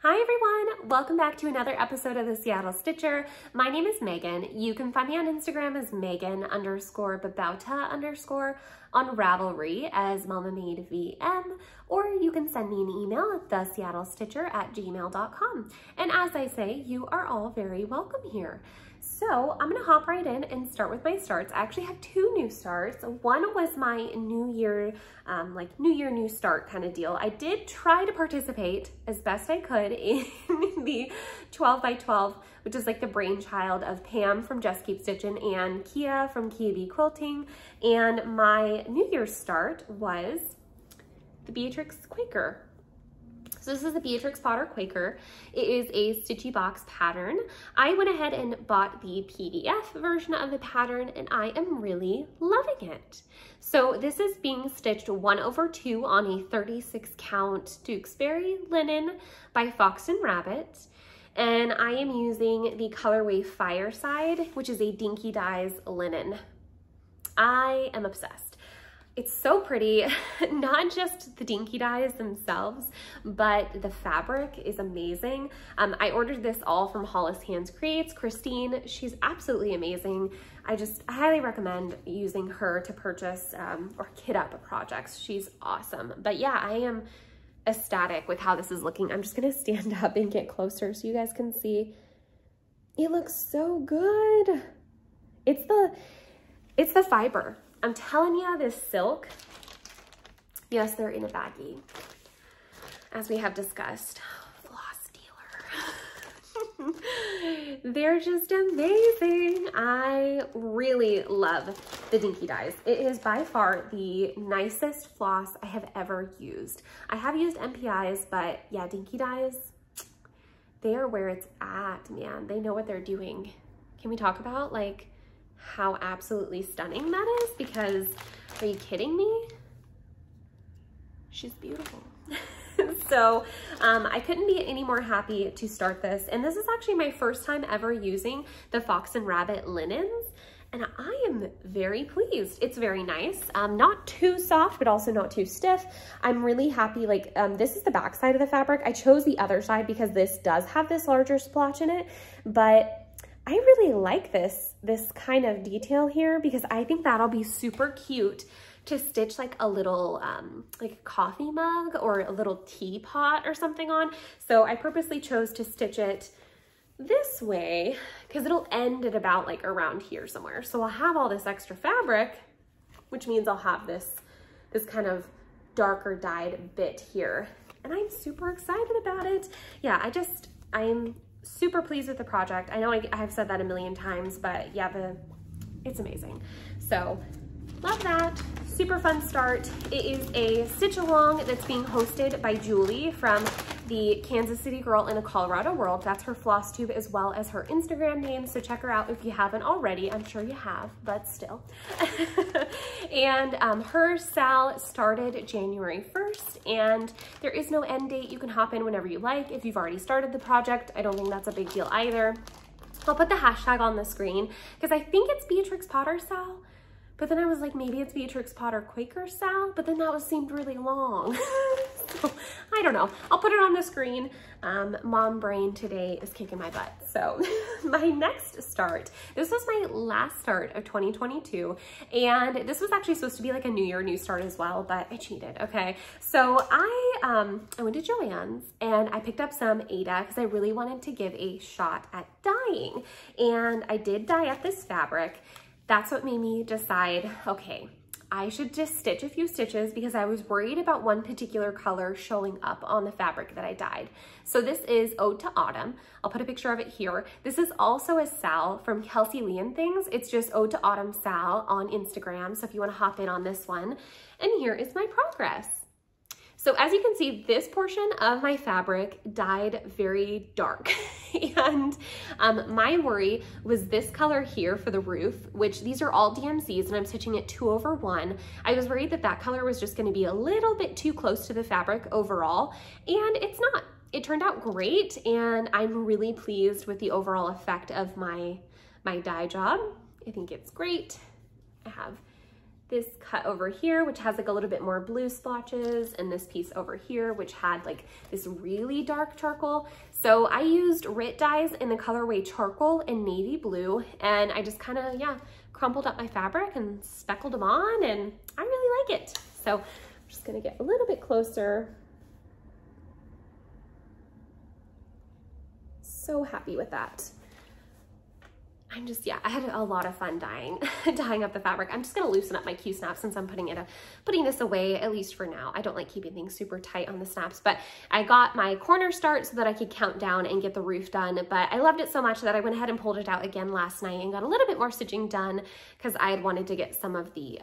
Hi everyone, welcome back to another episode of the Seattle Stitcher. My name is Megan. You can find me on Instagram as Megan_Babauta_ on Ravelry as MamamadeVM, or you can send me an email at theseattlestitcher@gmail.com. And as I say, you are all very welcome here. So I'm gonna hop right in and start with my starts. I actually have two new starts. One was my New Year, new start kind of deal. I did try to participate as best I could in the 12 by 12, which is like the brainchild of Pam from Just Keep Stitching and Kia from Kia Bee Quilting. And my New Year's start was the Beatrix Quaker. So this is the Beatrix Potter Quaker. It is a stitchy box pattern. I went ahead and bought the PDF version of the pattern and I am really loving it. So this is being stitched 1/2 on a 36 count Tewksbury linen by Fox and Rabbit. And I am using the colorway Fireside, which is a Dinky Dyes linen. I am obsessed. It's so pretty, not just the dinky dyes themselves, but the fabric is amazing. I ordered this all from Hollis Hands Creates. Christine, she's absolutely amazing. I highly recommend using her to purchase or kit up projects. She's awesome. But yeah, I am ecstatic with how this is looking. I'm just gonna stand up and get closer so you guys can see. It looks so good. It's the fiber. I'm telling you, this silk, yes, they're in a baggie, as we have discussed. Floss dealer. They're just amazing. I really love the Dinky Dyes. It is by far the nicest floss I have ever used. I have used MPIs, but yeah, Dinky Dyes, they are where it's at, man. They know what they're doing. Can we talk about like how absolutely stunning that is? Because are you kidding me? She's beautiful. So I couldn't be any more happy to start this. And this is actually my first time ever using the Fox and Rabbit linens. And I am very pleased. It's very nice. Not too soft, but also not too stiff. I'm really happy. Like this is the back side of the fabric. I chose the other side because this does have this larger splotch in it, but I really like this kind of detail here because I think that'll be super cute to stitch like a little like a coffee mug or a little teapot or something on. So I purposely chose to stitch it this way because it'll end at about like around here somewhere. So I'll have all this extra fabric, which means I'll have this kind of darker dyed bit here. And I'm super excited about it. Yeah, I'm super pleased with the project. I know I've said that a million times, but yeah, it's amazing. So love that. Super fun start. It is a stitch along that's being hosted by Julie from the Kansas City Girl in a Colorado World. That's her Flosstube as well as her Instagram name. So check her out if you haven't already. I'm sure you have, but still. And her sal started January 1st and there is no end date. You can hop in whenever you like. If you've already started the project, I don't think that's a big deal either. I'll put the hashtag on the screen because I think it's Beatrix Potter Sal. But then I was like, maybe it's Beatrix Potter Quaker Sal, but then that seemed really long. So I don't know. I'll put it on the screen. Mom brain today is kicking my butt. So my next start, this was my last start of 2022. And this was actually supposed to be like a New Year, new start as well, but I cheated, okay? So I went to Joann's and I picked up some Aida because I really wanted to give a shot at dyeing. And I did dye up this fabric. That's what made me decide, okay, I should just stitch a few stitches because I was worried about one particular color showing up on the fabric that I dyed. So this is Ode to Autumn. I'll put a picture of it here. This is also a sal from Kelsey Lee and Things. It's just Ode to Autumn sal on Instagram. So if you want to hop in on this one. And here is my progress. So as you can see, this portion of my fabric dyed very dark. And my worry was this color here for the roof, which these are all DMCs and I'm stitching it 2/1. I was worried that that color was just gonna be a little bit too close to the fabric overall, and it's not. It turned out great and I'm really pleased with the overall effect of my dye job. I think it's great. I have this cut over here, which has like a little bit more blue splotches, and this piece over here, which had like this really dark charcoal. So I used RIT dyes in the colorway charcoal and navy blue, and I just kind of, yeah, crumpled up my fabric and speckled them on, and I really like it. So I'm just gonna get a little bit closer. So happy with that. I'm just, yeah, I had a lot of fun dyeing up the fabric. I'm just gonna loosen up my Q-snap since I'm putting this away, at least for now. I don't like keeping things super tight on the snaps, but I got my corner start so that I could count down and get the roof done. But I loved it so much that I went ahead and pulled it out again last night and got a little bit more stitching done because I had wanted to get some of the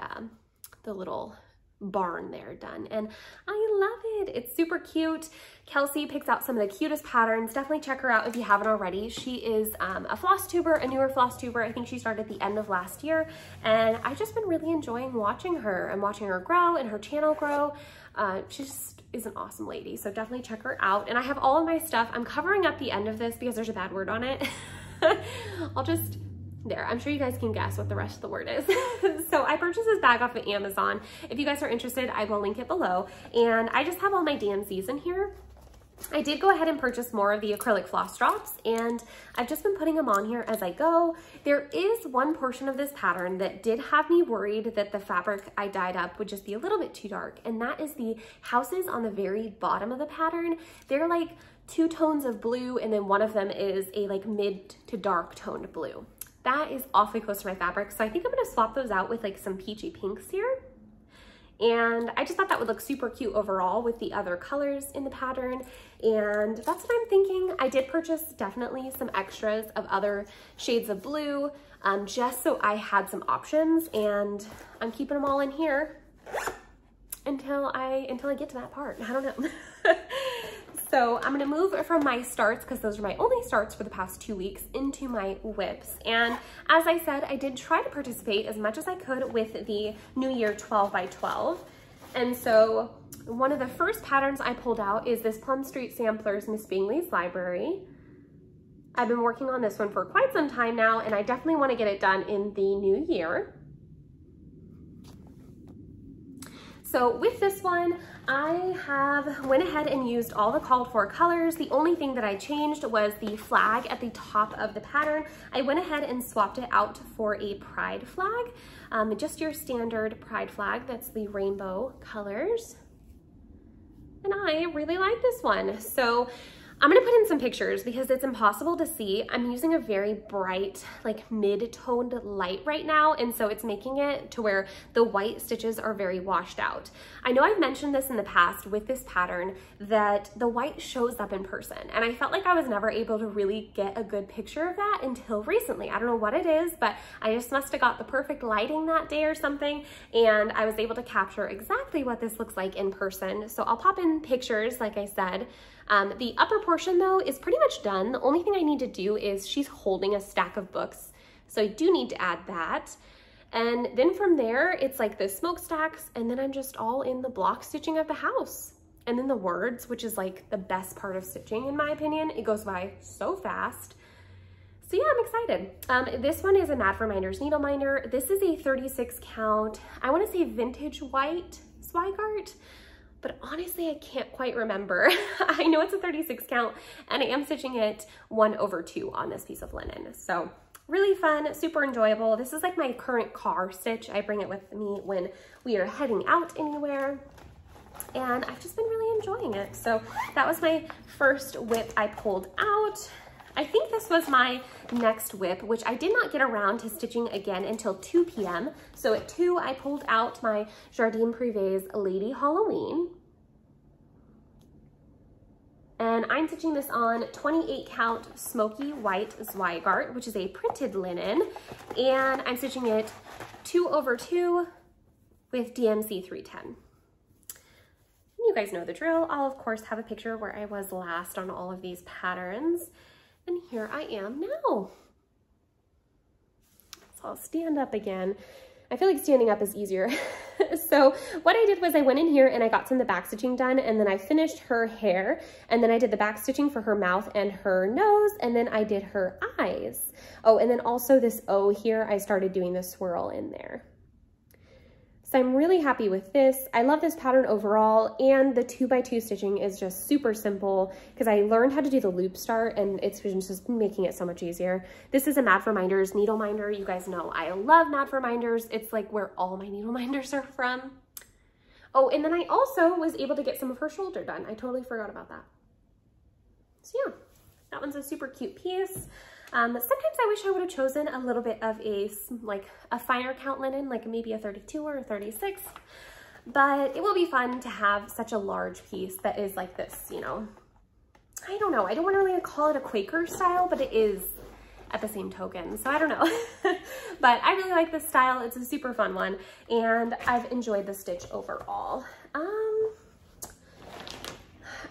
little barn there done, and I love it. It's super cute. Kelsey picks out some of the cutest patterns. Definitely check her out if you haven't already. She is a floss tuber, a newer floss tuber. I think she started at the end of last year, and I've just been really enjoying watching her and watching her grow and her channel grow. She just is an awesome lady, so definitely check her out. And I have all of my stuff. I'm covering up the end of this because there's a bad word on it. I'll just there, I'm sure you guys can guess what the rest of the word is. So I purchased this bag off of Amazon. If you guys are interested, I will link it below. And I just have all my DMCs in here. I did go ahead and purchase more of the acrylic floss drops, and I've just been putting them on here as I go. There is one portion of this pattern that did have me worried that the fabric I dyed up would just be a little bit too dark, and that is the houses on the very bottom of the pattern. They're like 2 tones of blue, and then one of them is a like mid to dark toned blue. That is awfully close to my fabric, so I think I'm gonna swap those out with like some peachy pinks here. And I just thought that would look super cute overall with the other colors in the pattern. And that's what I'm thinking. I did purchase definitely some extras of other shades of blue, just so I had some options, and I'm keeping them all in here until I get to that part. I don't know. So I'm gonna move from my starts, because those are my only starts for the past 2 weeks, into my whips. And as I said, I did try to participate as much as I could with the New Year 12 by 12. And so one of the first patterns I pulled out is this Plum Street Samplers Miss Bingley's Library. I've been working on this one for quite some time now, and I definitely want to get it done in the new year. So with this one, I went ahead and used all the called for colors. The only thing that I changed was the flag at the top of the pattern. I went ahead and swapped it out for a pride flag, just your standard pride flag. That's the rainbow colors. And I really like this one. So I'm gonna put in some pictures because it's impossible to see. I'm using a very bright, like mid-toned light right now, and so it's making it to where the white stitches are very washed out. I know I've mentioned this in the past with this pattern that the white shows up in person, and I felt like I was never able to really get a good picture of that until recently. I don't know what it is, but I just must have got the perfect lighting that day or something, and I was able to capture exactly what this looks like in person. So I'll pop in pictures, like I said. The upper portion though is pretty much done. The only thing I need to do is she's holding a stack of books, so I do need to add that. And then from there, it's like the smokestacks, and then I'm just all in the block stitching of the house. And then the words, which is like the best part of stitching in my opinion. It goes by so fast. So yeah, I'm excited. This one is a Mad for Minders needle minder. This is a 36 count. I want to say vintage white Zweigart, but honestly, I can't quite remember. I know it's a 36 count, and I am stitching it 1/2 on this piece of linen. So really fun, super enjoyable. This is like my current car stitch. I bring it with me when we are heading out anywhere, and I've just been really enjoying it. So that was my first whip I pulled out. I think this was my next whip, which I did not get around to stitching again until 2 p.m. So at 2, I pulled out my Jardin Privé's Lady Halloween. And I'm stitching this on 28 count smoky white Zweigart, which is a printed linen. And I'm stitching it 2/2 with DMC 310. You guys know the drill. I'll of course have a picture where I was last on all of these patterns. And here I am now. So I'll stand up again. I feel like standing up is easier. So what I did was I went in here and I got some of the back stitching done, and then I finished her hair, and then I did the back stitching for her mouth and her nose, and then I did her eyes. Oh, and then also this O here, I started doing the swirl in there. So I'm really happy with this. I love this pattern overall, and the 2x2 stitching is just super simple because I learned how to do the loop start and it's just making it so much easier. This is a Mad for Minders needle minder. You guys know I love Mad for Minders. It's like where all my needle minders are from. Oh, and then I also was able to get some of her shoulder done. I totally forgot about that. So yeah, that one's a super cute piece. Sometimes I wish I would have chosen a little bit of a finer count linen, like maybe a 32 or a 36, but it will be fun to have such a large piece that is like this, you know. I don't know, I don't want to really call it a Quaker style, but it is at the same token, so I don't know. But I really like this style. It's a super fun one, and I've enjoyed the stitch overall.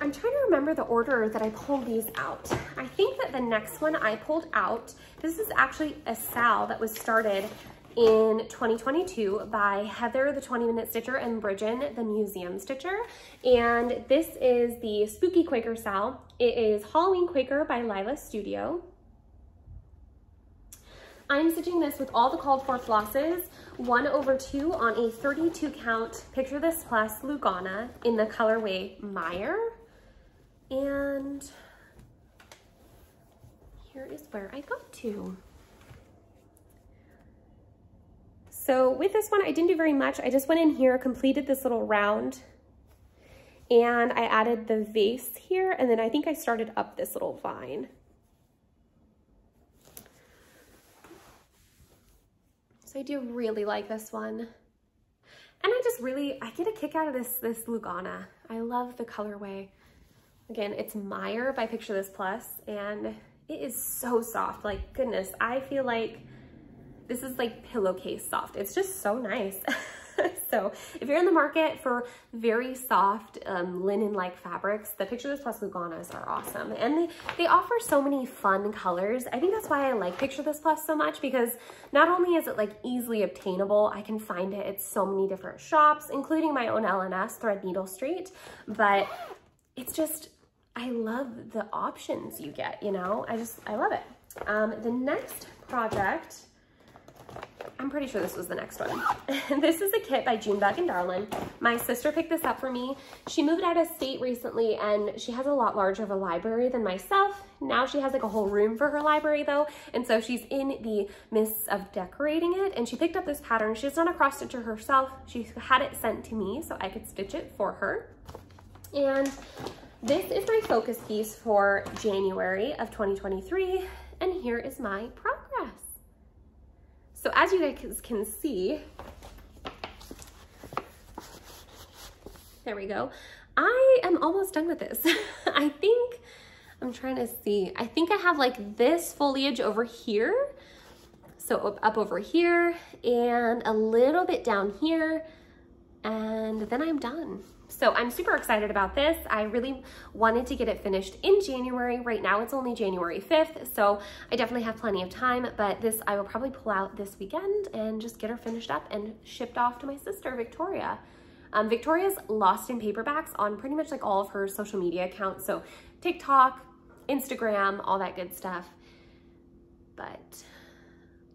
I'm trying to remember the order that I pulled these out. I think that the next one I pulled out, this is actually a sal that was started in 2022 by Heather, the 20-Minute Stitcher, and Bridgen, the Museum Stitcher. And this is the Spooky Quaker Sal. It is Halloween Quaker by Lila Studio. I'm stitching this with all the called for flosses, 1/2 on a 32 count Picture This Plus Lugana in the colorway Meyer. And here is where I got to. So with this one, I didn't do very much. I just went in here, completed this little round, and I added the vase here, and then I think I started up this little vine. So I do really like this one. And I get a kick out of this Lugana. I love the colorway. Again, it's Meyer by Picture This Plus, and it is so soft. Like, goodness, I feel like this is like pillowcase soft. It's just so nice. So if you're in the market for very soft linen-like fabrics, the Picture This Plus Luganas are awesome. And they offer so many fun colors. I think that's why I like Picture This Plus so much, because not only is it like easily obtainable, I can find it at so many different shops, including my own LNS, Threadneedle Street, but it's just, I love the options you get, you know? I love it. The next project, I'm pretty sure this was the next one. This is a kit by Junebug and Darlin. My sister picked this up for me. She moved out of state recently, and she has a lot larger of a library than myself. Now she has like a whole room for her library though, and so she's in the midst of decorating it, and she picked up this pattern. She's done a cross stitcher herself. She had it sent to me so I could stitch it for her. And this is my focus piece for January of 2023, and here is my progress. So as you guys can see, there we go. I am almost done with this. I think, I'm trying to see, I think I have like this foliage over here. So up over here and a little bit down here, and then I'm done. So I'm super excited about this. I really wanted to get it finished in January. Right now it's only January 5th, so I definitely have plenty of time, but this I will probably pull out this weekend and just get her finished up and shipped off to my sister, Victoria. Victoria's lost in paperbacks on pretty much like all of her social media accounts, so TikTok, Instagram, all that good stuff. But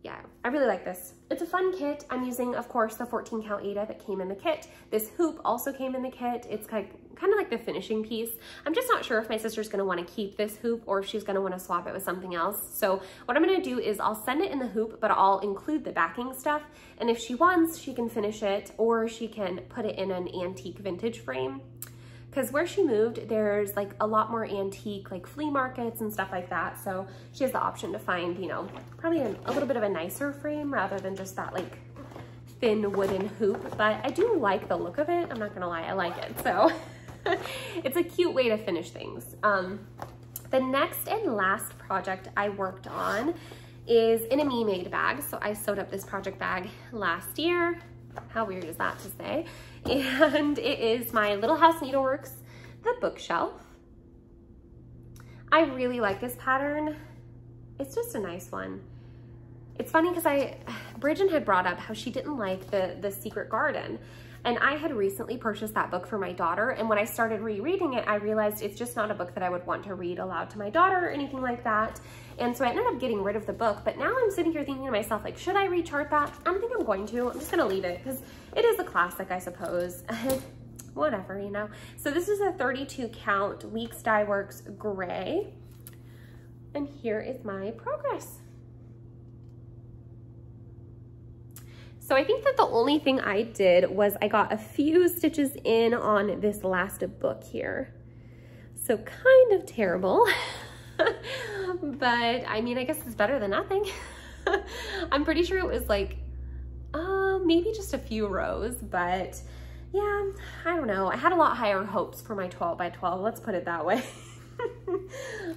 yeah, I really like this. It's a fun kit. I'm using, of course, the 14 count Aida that came in the kit. This hoop also came in the kit. It's kind of like the finishing piece. I'm just not sure if my sister's gonna wanna keep this hoop or if she's gonna wanna swap it with something else. So what I'm gonna do is I'll send it in the hoop, but I'll include the backing stuff. And if she wants, she can finish it, or she can put it in an antique vintage frame. Because where she moved, there's like a lot more antique, like flea markets and stuff like that. So she has the option to find, you know, probably a little bit of a nicer frame rather than just that like thin wooden hoop. But I do like the look of it. I'm not gonna lie, I like it. So it's a cute way to finish things. The next and last project I worked on is in a Me Made bag. So I sewed up this project bag last year. How weird is that to say? And it is my Little House Needleworks, the bookshelf. I really like this pattern. It's just a nice one. It's funny because Bridgen had brought up how she didn't like the Secret Garden. And I had recently purchased that book for my daughter, and when I started rereading it, I realized it's just not a book that I would want to read aloud to my daughter or anything like that. And so I ended up getting rid of the book, but now I'm sitting here thinking to myself, like, should I rechart that? I don't think I'm going to. I'm just gonna leave it because it is a classic, I suppose. Whatever, you know. So this is a 32 count Weeks Dye Works gray. And here is my progress. So I think that the only thing I did was I got a few stitches in on this last book here. So kind of terrible, but I mean, I guess it's better than nothing. I'm pretty sure it was like, maybe just a few rows, but yeah, I don't know. I had a lot higher hopes for my 12 by 12, let's put it that way.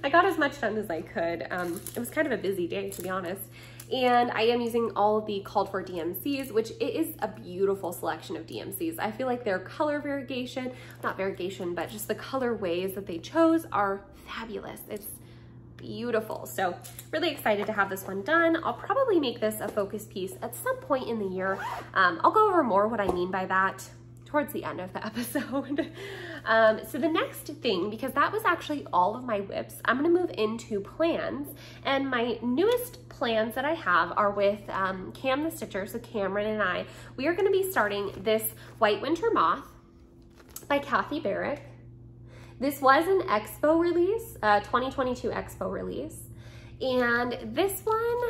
I got as much done as I could. It was kind of a busy day, to be honest. And I am using all of the called for DMCs, which it is a beautiful selection of DMCs. I feel like their color variegation, not variegation, but just the color ways that they chose are fabulous. It's beautiful. So really excited to have this one done. I'll probably make this a focus piece at some point in the year. I'll go over more what I mean by that towards the end of the episode. So the next thing, because that was actually all of my whips, I'm gonna move into plans. And my newest plans that I have are with Cam the Stitcher, so Cameron and I. We are gonna be starting this White Winter Moth by Kathy Barrick. This was an Expo release, 2022 Expo release. And this one,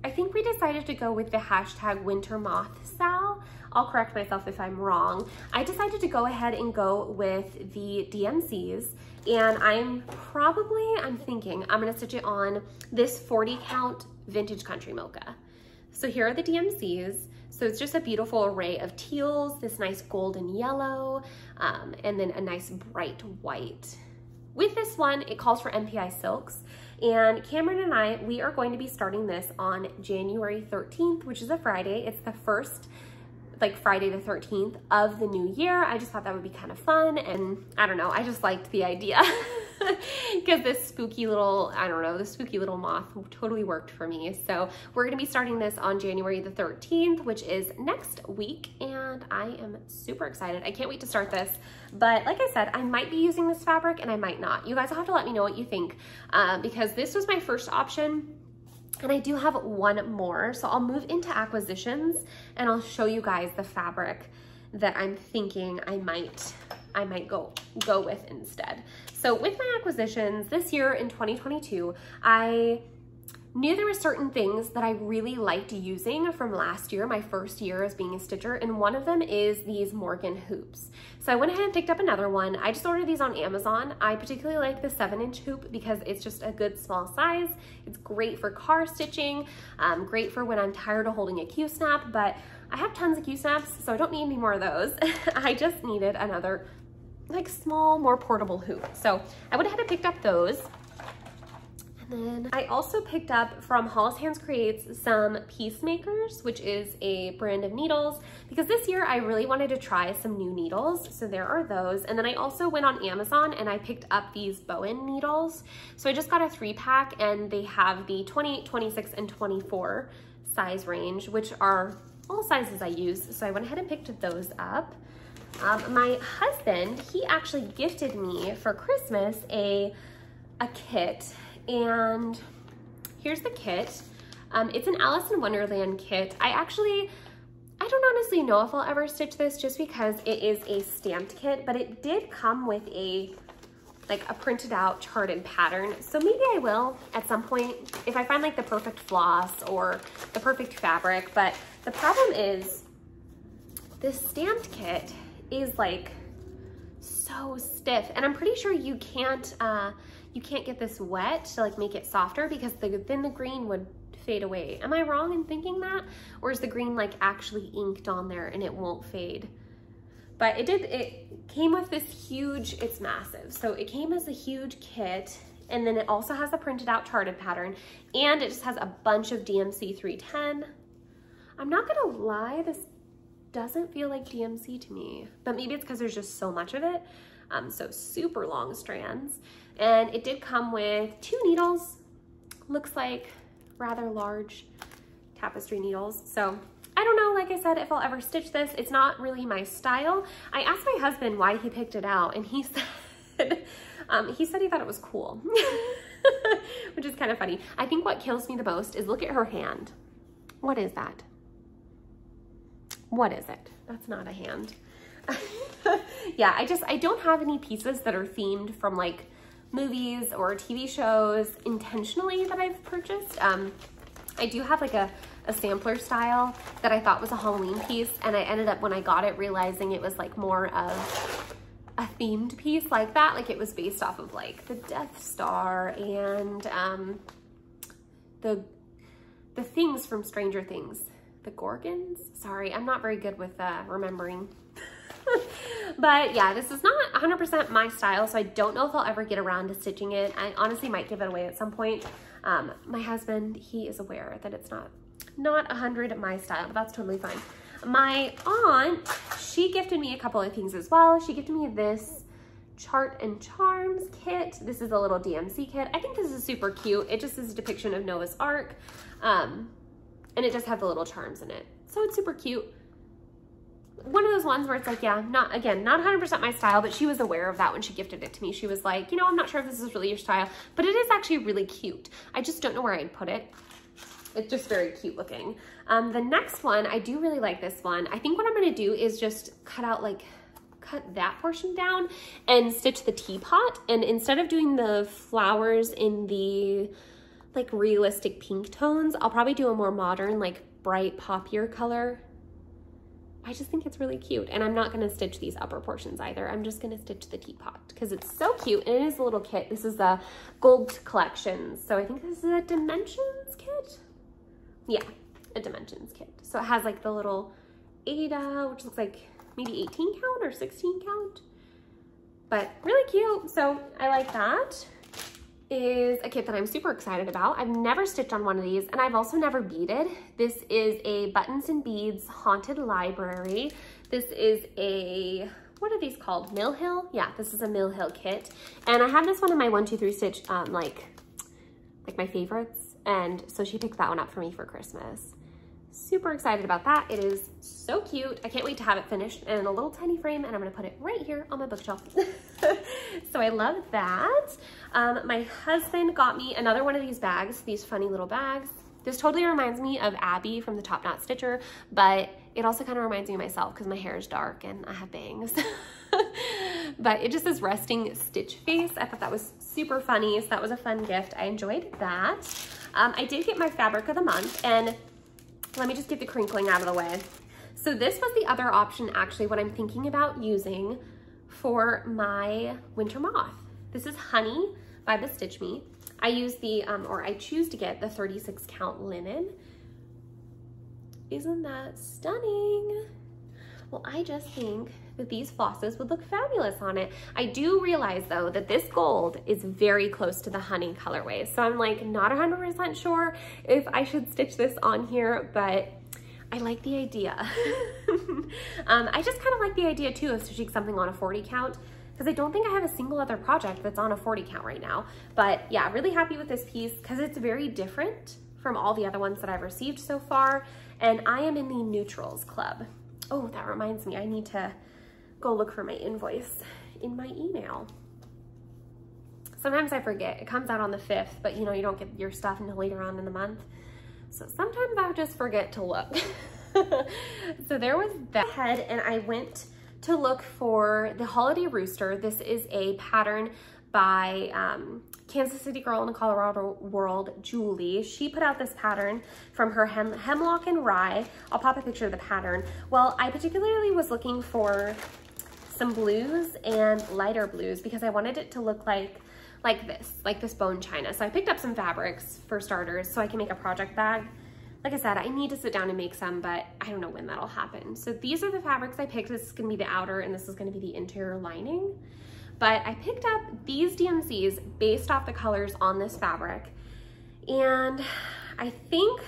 I think we decided to go with the hashtag Winter Moth Sal. I'll correct myself if I'm wrong. I decided to go ahead and go with the DMCs, and I'm thinking I'm gonna stitch it on this 40 count Vintage Country Mocha. So here are the DMCs. So it's just a beautiful array of teals, this nice golden yellow, and then a nice bright white. With this one, it calls for MPI silks. And Cameron and I, we are going to be starting this on January 13th, which is a Friday. It's the first, like Friday the 13th of the new year. I just thought that would be kind of fun. And I don't know, I just liked the idea because this spooky little, I don't know, the spooky little moth totally worked for me. So we're gonna be starting this on January the 13th, which is next week. And I am super excited. I can't wait to start this. But like I said, I might be using this fabric and I might not. You guys will have to let me know what you think because this was my first option. And I do have one more, so I'll move into acquisitions and I'll show you guys the fabric that I'm thinking I might go with instead. So with my acquisitions this year in 2022, I knew there were certain things that I really liked using from last year, my first year as being a stitcher, and one of them is these Morgan hoops. So I went ahead and picked up another one. I just ordered these on Amazon. I particularly like the 7-inch hoop because it's just a good small size. It's great for car stitching, great for when I'm tired of holding a Q-snap, but I have tons of Q-snaps, so I don't need any more of those. I just needed another like small, more portable hoop. So I went ahead and picked up those. And then I also picked up from Hollis Hands Creates some Peacemakers, which is a brand of needles, because this year I really wanted to try some new needles. So there are those. And then I also went on Amazon and I picked up these Bowen needles. So I just got a 3-pack and they have the 28, 26, and 24 size range, which are all sizes I use. So I went ahead and picked those up. My husband, he actually gifted me for Christmas a kit. And here's the kit. It's an Alice in Wonderland kit. I don't honestly know if I'll ever stitch this just because it is a stamped kit, but it did come with a printed out charted pattern. So maybe I will at some point if I find like the perfect floss or the perfect fabric. But the problem is this stamped kit is like so stiff, and I'm pretty sure you can't get this wet to like make it softer because then the green would fade away. Am I wrong in thinking that? Or is the green like actually inked on there and it won't fade? But it came with this huge, it's massive. So it came as a huge kit, and then it also has a printed out charted pattern, and it just has a bunch of DMC 310. I'm not gonna lie, this doesn't feel like DMC to me, but maybe it's because there's just so much of it. So super long strands. And it did come with 2 needles, looks like rather large tapestry needles. So I don't know, like I said, if I'll ever stitch this. It's not really my style. I asked my husband why he picked it out, and he said, he thought it was cool, which is kind of funny. I think what kills me the most is look at her hand. What is that? What is it? That's not a hand. Yeah, I don't have any pieces that are themed from like movies or TV shows intentionally that I've purchased. I do have like a sampler style that I thought was a Halloween piece, and I ended up, when I got it, realizing it was like more of a themed piece like that. Like it was based off of like the Death Star and the things from Stranger Things. The Gorgons? Sorry, I'm not very good with remembering. But yeah, this is not 100% my style, so I don't know if I'll ever get around to stitching it. I honestly might give it away at some point. My husband, he is aware that it's not 100 my style, but that's totally fine. My aunt, she gifted me a couple of things as well. She gifted me this Chart and Charms kit. This is a little DMC kit. I think this is super cute. It just is a depiction of Noah's Ark. And it does have the little charms in it. So it's super cute. One of those ones where it's like, yeah, not 100% my style, but she was aware of that when she gifted it to me. She was like, you know, I'm not sure if this is really your style, but it is actually really cute. I just don't know where I'd put it. It's just very cute looking. The next one, I do really like this one. I think what I'm gonna do is just cut that portion down and stitch the teapot. And instead of doing the flowers in the like realistic pink tones, I'll probably do a more modern, like bright poppier color. I just think it's really cute. And I'm not gonna stitch these upper portions either. I'm just gonna stitch the teapot because it's so cute, and it is a little kit. This is a gold collection. So I think this is a dimensions kit. Yeah, a dimensions kit. So it has like the little Ada, which looks like maybe 18 count or 16 count, but really cute. So I like that. Is a kit that I'm super excited about. I've never stitched on one of these, and I've also never beaded. This is a Buttons and Beads Haunted Library. This is a, what are these called? Mill Hill? Yeah, this is a Mill Hill kit. And I have this one in my 1, 2, 3 stitch, like my favorites. And so she picked that one up for me for Christmas. Super excited about that. It is so cute. I can't wait to have it finished in a little tiny frame, and I'm gonna put it right here on my bookshelf. So I love that. My husband got me another one of these bags, these funny little bags. This totally reminds me of Abby from the Top Knot Stitcher, but it also kind of reminds me of myself because my hair is dark and I have bangs. But it just says resting stitch face. I thought that was super funny, so that was a fun gift. I enjoyed that. I did get my fabric of the month, and let me just get the crinkling out of the way. So this was the other option, actually, what I'm thinking about using for my winter moth. This is Honey by the Stitch Me. I use the, or I choose to get the 36 count linen. Isn't that stunning? Well, I just think that these flosses would look fabulous on it. I do realize though that this gold is very close to the Honey colorway. So I'm like not 100% sure if I should stitch this on here, but I like the idea. I just kind of like the idea too of stitching something on a 40 count, because I don't think I have a single other project that's on a 40 count right now. But yeah, really happy with this piece because it's very different from all the other ones that I've received so far. And I am in the neutrals club. Oh, that reminds me, I need to go look for my invoice in my email. Sometimes I forget. It comes out on the 5th, but you know, you don't get your stuff until later on in the month. So sometimes I just forget to look. So there was that head, and I went to look for the Holiday Rooster. This is a pattern by Kansas City girl in the Colorado world, Julie. She put out this pattern from her Hemlock and Rye. I'll pop a picture of the pattern. Well, I particularly was looking for some blues and lighter blues because I wanted it to look like this bone china. So I picked up some fabrics for starters so I can make a project bag. Like I said, I need to sit down and make some, but I don't know when that'll happen. So these are the fabrics I picked. This is gonna be the outer and this is gonna be the interior lining. But I picked up these DMCs based off the colors on this fabric. And I think.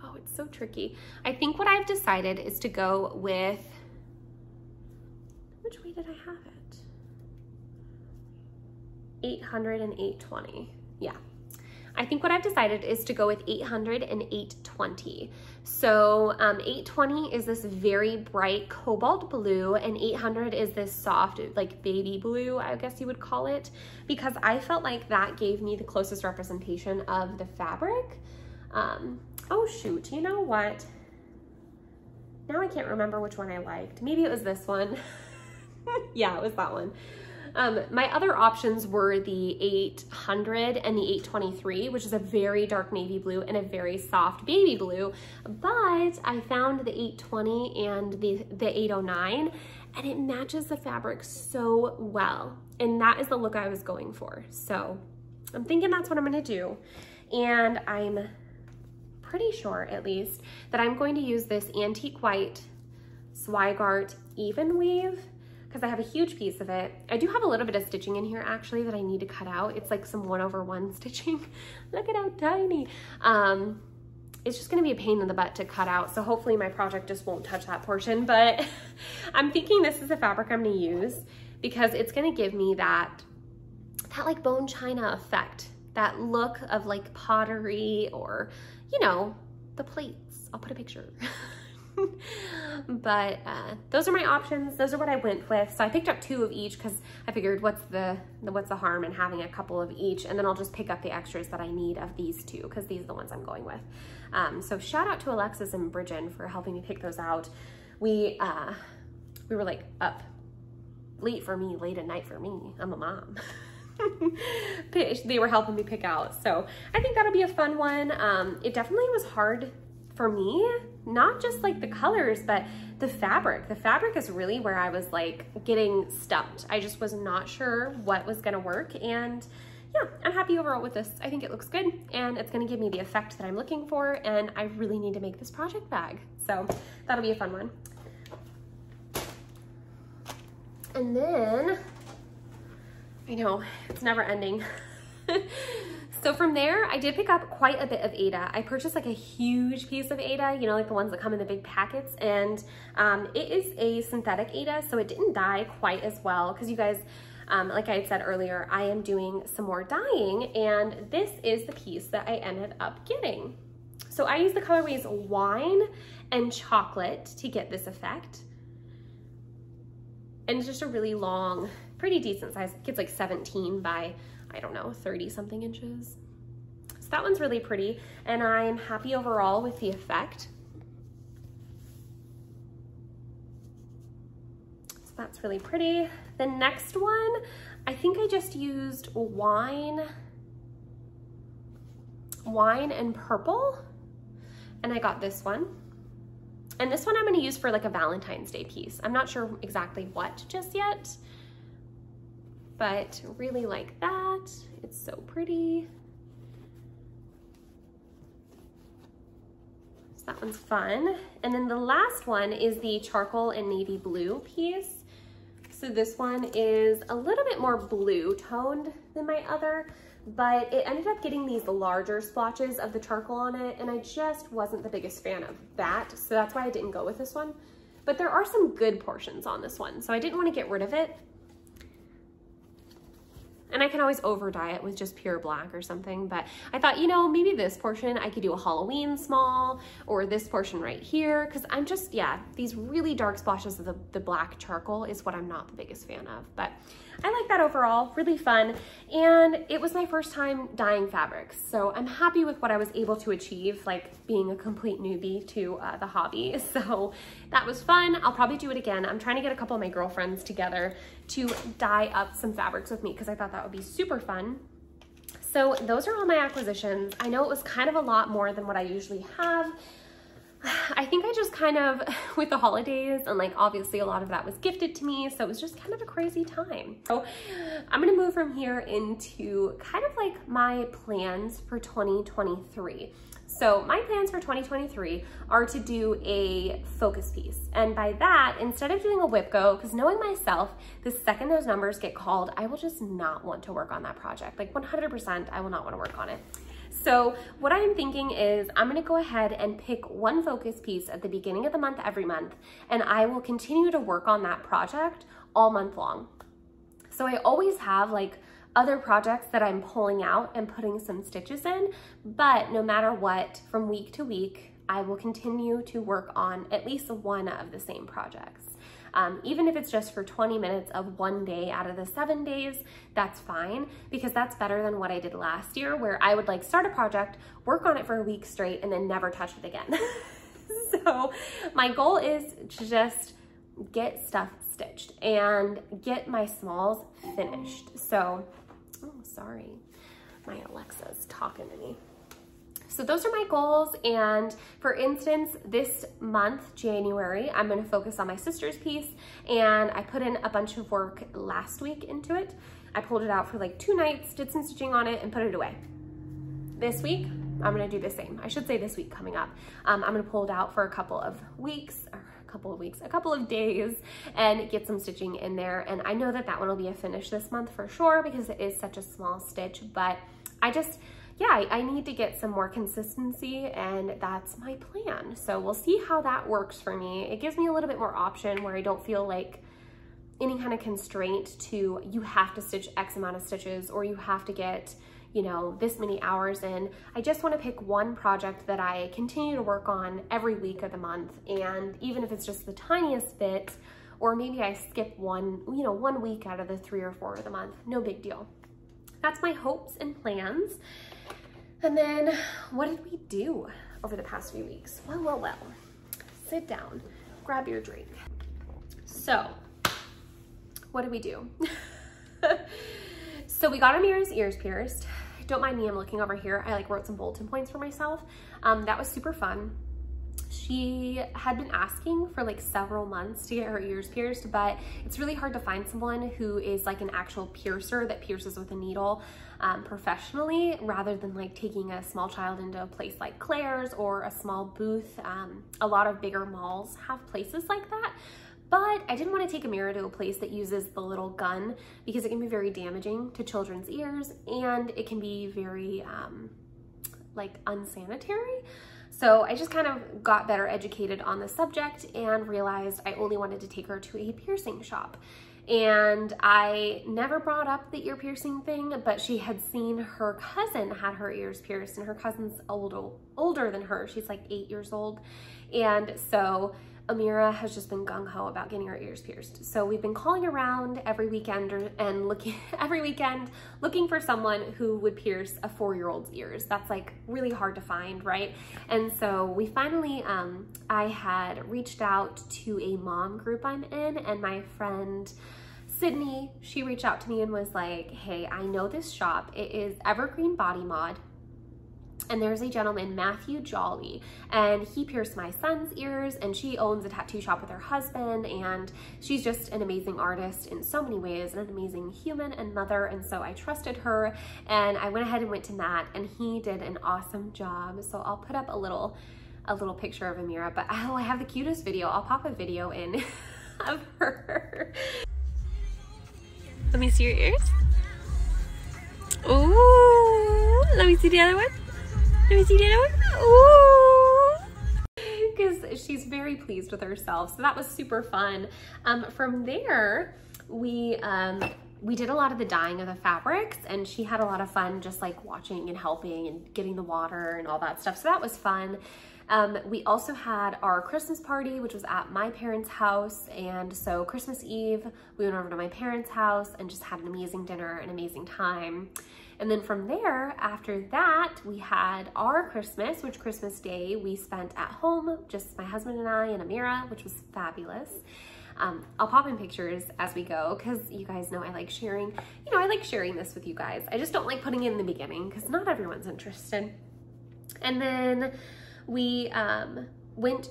Oh, it's so tricky. I think what I've decided is to go with, which way did I have it? 800 and 820. Yeah, I think what I've decided is to go with 800 and 820. So 820 is this very bright cobalt blue, and 800 is this soft, like baby blue, I guess you would call it, because I felt like that gave me the closest representation of the fabric. Oh shoot, you know what? Now I can't remember which one I liked. Maybe it was this one. Yeah, it was that one. My other options were the 800 and the 823, which is a very dark navy blue and a very soft baby blue, but I found the 820 and the 809, and it matches the fabric so well, and that is the look I was going for. So I'm thinking that's what I'm gonna do, and I'm pretty sure, at least, that I'm going to use this antique white Zweigart even weave, because I have a huge piece of it. I do have a little bit of stitching in here actually that I need to cut out. It's like some 1/1 stitching. Look at how tiny. It's just gonna be a pain in the butt to cut out, so hopefully my project just won't touch that portion, but I'm thinking this is the fabric I'm gonna use because it's gonna give me that like bone china effect, that look of like pottery, or, you know, the plates. I'll put a picture. But those are my options. Those are what I went with. So I picked up 2 of each because I figured what's the harm in having a couple of each, and then I'll just pick up the extras that I need of these 2 because these are the ones I'm going with. So shout out to Alexis and Bridget for helping me pick those out. We were like up late for me, late at night for me. I'm a mom. They were helping me pick out. So I think that'll be a fun one. It definitely was hard for me, not just like the colors, but the fabric. The fabric is really where I was like getting stumped. I just was not sure what was gonna work, and yeah, I'm happy overall with this. I think it looks good, and it's gonna give me the effect that I'm looking for, and I really need to make this project bag. So that'll be a fun one. And then, I know, it's never ending. So from there, I did pick up quite a bit of Aida. I purchased like a huge piece of Aida, you know, like the ones that come in the big packets, and it is a synthetic Aida, so it didn't dye quite as well, because you guys, like I had said earlier, I am doing some more dyeing, and this is the piece that I ended up getting. So I used the colorways Wine and Chocolate to get this effect. And it's just a really long, pretty decent size. It's like 17 by, I don't know, 30 something inches. So that one's really pretty, and I'm happy overall with the effect. So that's really pretty. The next one, I think I just used Wine and Purple, and I got this one. And this one I'm gonna use for like a Valentine's Day piece. I'm not sure exactly what just yet, but really like that. It's so pretty. So that one's fun. And then the last one is the Charcoal and Navy Blue piece. So this one is a little bit more blue toned than my other, but it ended up getting these larger splotches of the charcoal on it, and I just wasn't the biggest fan of that, so that's why I didn't go with this one. But there are some good portions on this one, so I didn't want to get rid of it. And I can always over dye it with just pure black or something, but I thought, you know, maybe this portion I could do a Halloween small, or this portion right here, because I'm just, yeah, these really dark splotches of the black charcoal is what I'm not the biggest fan of. But I like that overall, really fun, and it was my first time dyeing fabrics, so I'm happy with what I was able to achieve, like being a complete newbie to the hobby. So that was fun. I'll probably do it again. I'm trying to get a couple of my girlfriends together to dye up some fabrics with me, because I thought that would be super fun. So those are all my acquisitions. I know it was kind of a lot more than what I usually have. I think I just kind of, with the holidays, and like obviously a lot of that was gifted to me, so it was just kind of a crazy time. So I'm gonna move from here into kind of like my plans for 2023. So my plans for 2023 are to do a focus piece. And by that, instead of doing a whip go, because knowing myself, the second those numbers get called, I will just not want to work on that project. Like 100%, I will not want to work on it. So what I'm thinking is I'm gonna go ahead and pick one focus piece at the beginning of the month every month, and I will continue to work on that project all month long. So I always have like other projects that I'm pulling out and putting some stitches in, but no matter what, from week to week, I will continue to work on at least one of the same projects. Even if it's just for 20 minutes of one day out of the 7 days, that's fine, because that's better than what I did last year, where I would like start a project, work on it for a week straight, and then never touch it again. So my goal is to just get stuff stitched and get my smalls finished. So, oh, sorry, my Alexa's talking to me. So those are my goals, and for instance, this month, January, I'm gonna focus on my sister's piece, and I put in a bunch of work last week into it. I pulled it out for like 2 nights, did some stitching on it, and put it away. This week, I'm gonna do the same. I should say this week coming up. I'm gonna pull it out for a couple of days, and get some stitching in there. And I know that that one will be a finish this month for sure, because it is such a small stitch, but I need to get some more consistency, and that's my plan. So we'll see how that works for me. It gives me a little bit more option where I don't feel like any kind of constraint to, you have to stitch X amount of stitches, or you have to get, you know, this many hours in. I just want to pick one project that I continue to work on every week of the month. And even if it's just the tiniest bit, or maybe I skip one week out of the 3 or 4 of the month, no big deal. That's my hopes and plans. And then what did we do over the past few weeks? Well, sit down, grab your drink. So what did we do? So we got Amira's ears pierced. Don't mind me, I'm looking over here. I like wrote some bulletin points for myself. That was super fun. She had been asking for like several months to get her ears pierced, but it's really hard to find someone who is like an actual piercer that pierces with a needle professionally, rather than like taking a small child into a place like Claire's or a small booth. A lot of bigger malls have places like that. But I didn't want to take Amira to a place that uses the little gun, because it can be very damaging to children's ears, and it can be very like unsanitary. So I just kind of got better educated on the subject and realized I only wanted to take her to a piercing shop. And I never brought up the ear piercing thing, but she had seen her cousin had her ears pierced, and her cousin's older than her. She's like 8 years old. And so Amira has just been gung-ho about getting her ears pierced. So we've been calling around every weekend and looking for someone who would pierce a 4-year-old's ears. That's like really hard to find, right? And so we finally, I had reached out to a mom group I'm in, and my friend Sydney, she reached out to me and was like, hey, I know this shop. It is Evergreen Body Mod. And there's a gentleman, Matthew Jolly, and he pierced my son's ears, and she owns a tattoo shop with her husband, and she's just an amazing artist in so many ways, and an amazing human and mother. And so I trusted her, and I went ahead and went to Matt, and he did an awesome job. So I'll put up a little picture of Amira, but oh, I have the cutest video. I'll pop a video in of her. Let me see your ears. Ooh, let me see the other one. Let me see the other one. Ooh. Because she's very pleased with herself. So that was super fun. From there, we did a lot of the dyeing of the fabrics, and she had a lot of fun just like watching and helping and getting the water and all that stuff. So that was fun. We also had our Christmas party, which was at my parents' house. And so Christmas Eve, we went over to my parents' house and just had an amazing dinner, an amazing time. And then from there, after that, we had our Christmas, which Christmas Day we spent at home, just my husband and I and Amira, which was fabulous. I'll pop in pictures as we go, because you guys know I like sharing, I like sharing this with you guys. I just don't like putting it in the beginning because not everyone's interested. And then we went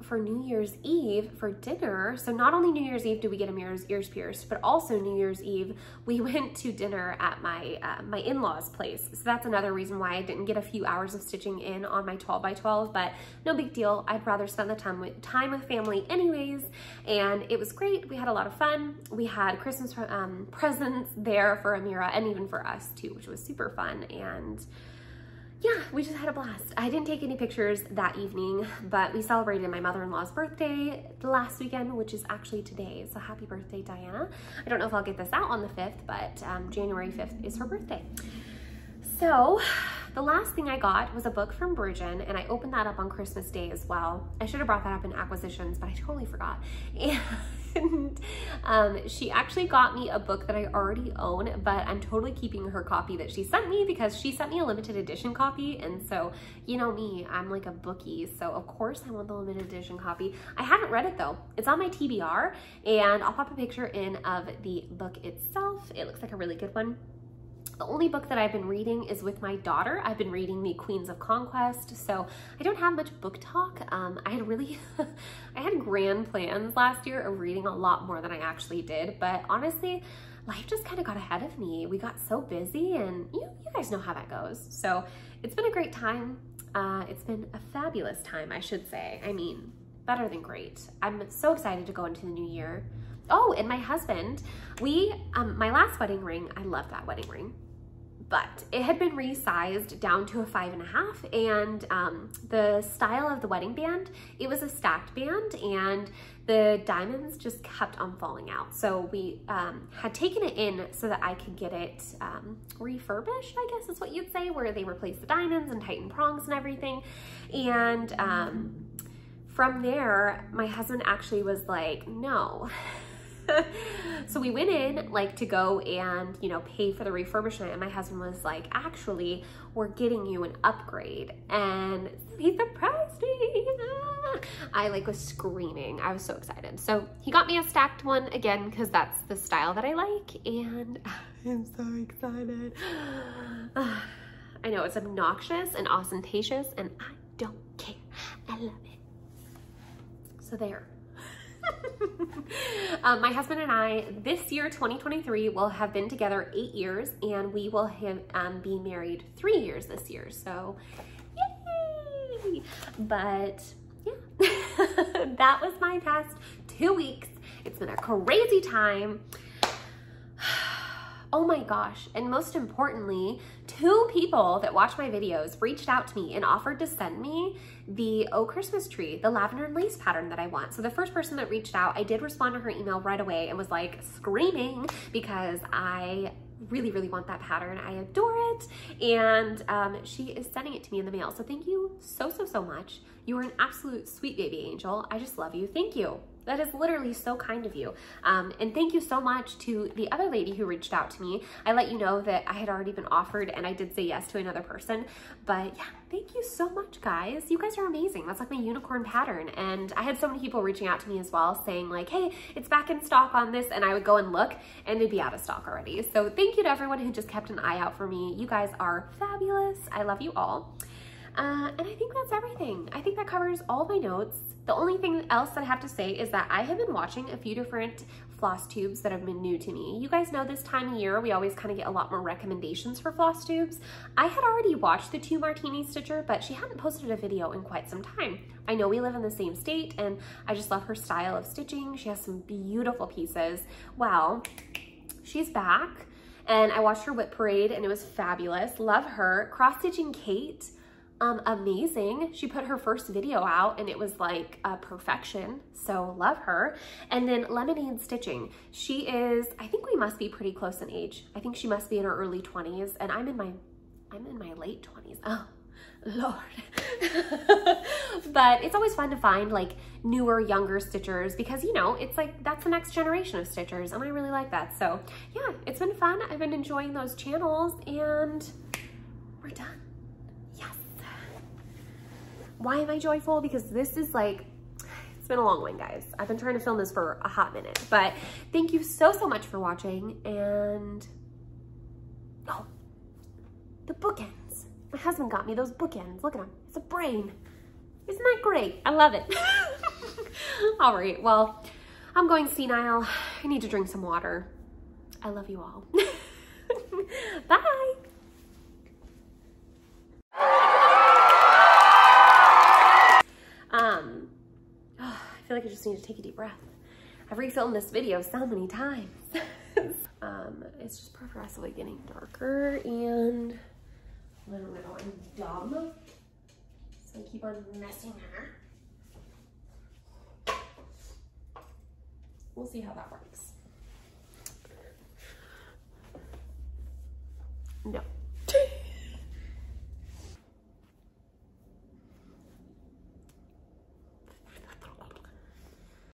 for New Year's Eve for dinner. So not only New Year's Eve did we get Amira's ears pierced, but also New Year's Eve we went to dinner at my my in-laws' place. So that's another reason why I didn't get a few hours of stitching in on my 12 by 12, but no big deal. I'd rather spend the time with family anyways, and it was great. We had a lot of fun. We had Christmas presents there for Amira and even for us too, which was super fun. And yeah, we just had a blast. I didn't take any pictures that evening, but we celebrated my mother-in-law's birthday last weekend, which is actually today. So happy birthday, Diana. I don't know if I'll get this out on the 5th, but January 5th is her birthday. So the last thing I got was a book from Bridgen, and I opened that up on Christmas Day as well. I should have brought that up in acquisitions, but I totally forgot. And she actually got me a book that I already own, but I'm totally keeping her copy that she sent me because she sent me a limited edition copy. And so, you know me, I'm like a bookie. So of course I want the limited edition copy. I haven't read it though. It's on my TBR, and I'll pop a picture in of the book itself. It looks like a really good one. The only book that I've been reading is with my daughter. I've been reading The Queens of Conquest, so I don't have much book talk. I had really, I had grand plans last year of reading a lot more than I actually did, but honestly, life just kind of got ahead of me. We got so busy, and you guys know how that goes. So it's been a great time. It's been a fabulous time, I should say. I mean, better than great. I'm so excited to go into the new year. Oh, and my husband, my last wedding ring, I love that wedding ring, but it had been resized down to a 5.5, and the style of the wedding band, it was a stacked band, and the diamonds just kept on falling out. So we had taken it in so that I could get it refurbished, I guess is what you'd say, where they replaced the diamonds and tightened prongs and everything. And from there, my husband actually was like, no. So we went in like to go and, you know, pay for the refurbishment, and my husband was like, actually, we're getting you an upgrade. And he surprised me. I like was screaming. I was so excited. So he got me a stacked one again, because that's the style that I like, and I'm so excited. I know it's obnoxious and ostentatious, and I don't care. I love it. So there. My husband and I, this year, 2023, will have been together 8 years, and we will have, be married 3 years this year. So, yay! But yeah, that was my past 2 weeks. It's been a crazy time. Oh my gosh. And most importantly, 2 people that watch my videos reached out to me and offered to send me the Oh Christmas Tree, the lavender and lace pattern that I want. So the first person that reached out, I did respond to her email right away and was like screaming because I really, really want that pattern. I adore it. And she is sending it to me in the mail. So thank you so, so, so much. You are an absolute sweet baby angel. I just love you. Thank you. That is literally so kind of you. And thank you so much to the other lady who reached out to me. I let you know that I had already been offered, and I did say yes to another person. But yeah, thank you so much, guys. You guys are amazing. That's like my unicorn pattern. And I had so many people reaching out to me as well, saying like, hey, it's back in stock on this. And I would go and look, and they'd be out of stock already. So thank you to everyone who just kept an eye out for me. You guys are fabulous. I love you all. And I think that's everything. I think that covers all my notes. The only thing else that I have to say is that I have been watching a few different floss tubes that have been new to me. You guys know this time of year, we always kind of get a lot more recommendations for floss tubes. I had already watched the 2 Martini Stitcher, but she hadn't posted a video in quite some time. I know we live in the same state, and I just love her style of stitching. She has some beautiful pieces. Well, she's back, and I watched her whip parade, and it was fabulous. Love her. Cross-stitching Kate. Amazing. She put her first video out and it was like perfection. So love her. And then Lemonade Stitching. She is, I think we must be pretty close in age. I think she must be in her early 20s, and I'm in my late 20s. Oh, Lord. But it's always fun to find like newer, younger stitchers, because you know, it's like, that's the next generation of stitchers, and I really like that. So yeah, it's been fun. I've been enjoying those channels, and we're done. Why am I joyful? Because this is like, it's been a long one, guys. I've been trying to film this for a hot minute, but thank you so, so much for watching. And oh, the bookends. My husband got me those bookends. Look at them. It's a brain. Isn't that great? I love it. All right, well, I'm going senile. I need to drink some water. I love you all. Bye. I feel like I just need to take a deep breath. I've refilmed this video so many times. It's just progressively getting darker, and what am I going dumb. So I keep on messing her. We'll see how that works. No.